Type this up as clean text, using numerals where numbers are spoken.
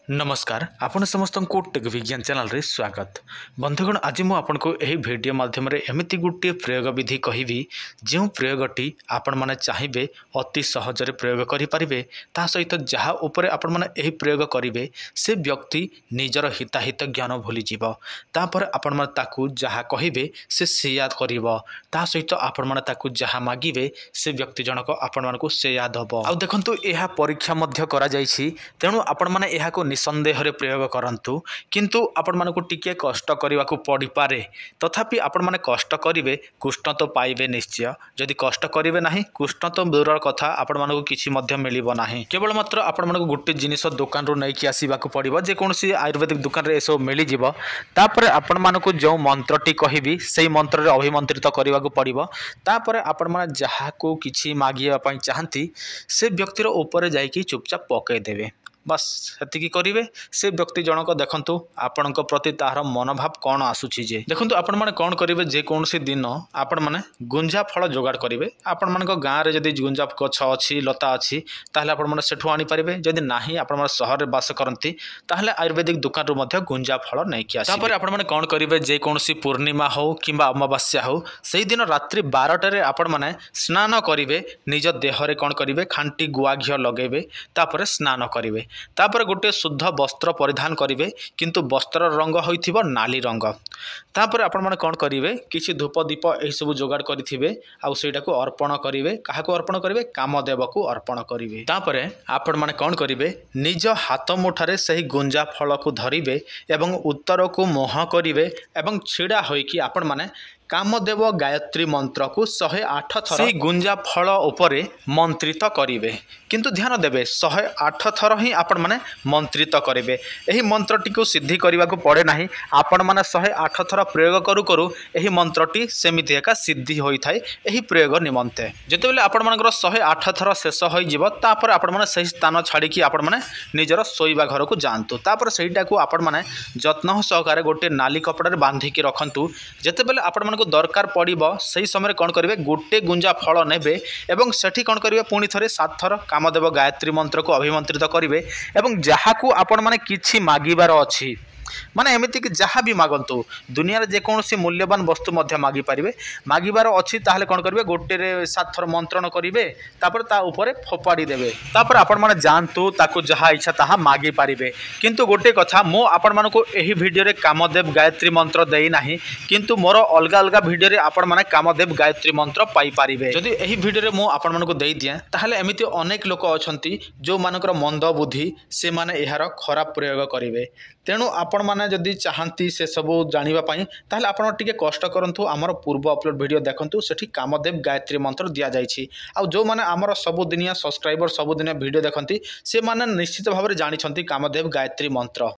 नमस्कार आपण समस्त को टेक विज्ञान चैनल रे स्वागत। बंधुगण आज मु आपन को एही वीडियो माध्यम रे एमिति गुटे प्रयोग विधि कहिबी जो प्रयोगटी आपण माने चाहिबे अति सहज रे प्रयोग करि परिबे। ता सहित जहा ऊपर आपण माने एही प्रयोग करिवे से व्यक्ति निजर हिताहित ज्ञान भूली जीव। तापर आपण माने ताकू जहा कहिबे से याद करिवो। ता सहित आपण माने ताकू जहा मागिबे से व्यक्ति जनक आपण मानकू से याद हबो। आ देखंतु एहा परीक्षा मध्य करा जायछि, तेणु आपण माने एहा को निसंदेह प्रयोग करंतु, किंतु आपण मानकू टिके कष्ट करने को पड़ पारे। तथापि आपण माने कष्ट करिवे कृष्ण तो पाइबे निश्चय। जदि कष्ट करिवे नाही कृष्ण तो दूर कथा आपण मानकू किछि मध्य मिलिबो नाही। केवल मात्र आपण मानकू गुटे जिनिस दुकान रो नै कि आसीबाकू पड़िबो, जे कोनसी आयुर्वेदिक दुकान रे एसो मिली जिवो। तापर आपण मानकू जो मंत्रटी कहिबी सेही मंत्र रे अभिमंत्रित करबाकू पड़िबो। तापर आपण माने जहा को किछि मागिया पई चाहंती से व्यक्तिर ऊपर जाईकी चुपचाप पकई देबे। बस सेतिकी करिवे। से व्यक्ति जनक देखंतु आपण प्रति तार मनोभाव कौन आसुची जे देखंतु आपण माने कौन करिवे। जे कोनसी दिन आपण माने गुंजा फल जोगाड़ करिवे। आपण मानक गाँ रे जदि गुंजा गछ अछि लता अछि ताहले आपण माने सेठु आनी परिवे। जदि नाही आपण माने शहर रे बास करंती ताहले आयुर्वेदिक दुकान रो मध्य गुंजा फल नै कि आसी। तापर आपण माने कौन करिवे, जे कोनसी पूर्णिमा हो किंबा अमावास्या हो सेही दिन रात्रि 12 रे आपण माने स्नान करिवे। निज देह रे कौन करिवे, खांटी गुआ घियो लगेबे। तापर स्नान करिवे। तापर गोटे शुद्ध वस्त्र परिधान करिवे, किंतु वस्त्र रंग होइथिबो नाली रंग। तापर आपण माने कोन करिवे, किछि धूप दीप एही सब जोगाड़ करिथिबे आ सेटा को अर्पण करिवे। काहाको अर्पण करिवे? कामदेव को अर्पण करिवे। तापर आपण माने कोन करिवे, निज हाथ मुठारे सही गुंजा फल को धरिवे एवं उत्तर को मोह करिवे एवं छिड़ा होइकी आपण माने कामदेव गायत्री मंत्र को 108 थर से गुंजा फल उपरे मंत्रित करिवे। किंतु ध्यान देबे 108 थर ही आपण माने मंत्रित करिवे। एही मंत्रटी को सिद्धि करबा को पड़े नाही। आपण माने 108 थर प्रयोग करू करू एही मंत्रटी सेमिति एका सिद्धि होई थाए एही प्रयोग निमंते। जेतेबेले आपण मानकर 108 थर शेष होई जीव, तापर आपण माने सही स्थान छाड़ी की आपण माने निजर सोईबा घर को जानतु। तापर सेहीटा को आपण माने जत्न सहकारे गोटे नाली कपड़ा रे बांधी के रखंतु। जेतेबेले आपण को दरकार पड़िबो सही समय कौन करेंगे, गोटे गुंजा फल नेबे एवं सेठी कौन करेंगे पुणी थे 7 थर कामदेव गायत्री मंत्र को अभिमंत्रित करेंगे। एवं जहाँ को आपण माने किछि मागिबार अछि, माने एमिति कि जहाँ भी मागंतु दुनिया रे जे कोनसी मूल्यवान वस्तु मध्य मागी पारिबे। मागिबार अछि ताहले कोन करिवे, गोटे रे 7 थर मंत्रण करिवे। तापर ता ऊपर फोपाड़ी देबे। तापर आपण माने जानतु ताकू जहाँ इच्छा ताहा मागी पारिबे। किंतु गोटे कथा, मो आपण मानको एही वीडियो रे कामदेव गायत्री मंत्र देई नाही, किंतु मोर अलगा अलगा वीडियो रे आपण माने कामदेव गायत्री मंत्र पाई पारिबे। जदि एही वीडियो रे मो आपण मानको देई दिया ताहले एमिति अनेक लोक अछंती जो मानकर मंद बुद्धि से माने एहार खराब प्रयोग करिवे। तेणु आपण माने जदि चाहंती से सब जानिबा पई ताहले आपण टिके कष्ट करंतु। हमर पूर्व अपलोड वीडियो देखंतु, सेठी कामदेव गायत्री मंत्र दिया जायछि। आ जो माने हमर सबुदिनिया सब्सक्राइबर सबुदिनिया वीडियो देखंती से माने निश्चित भाव रे जानिछंती कामदेव गायत्री मंत्र।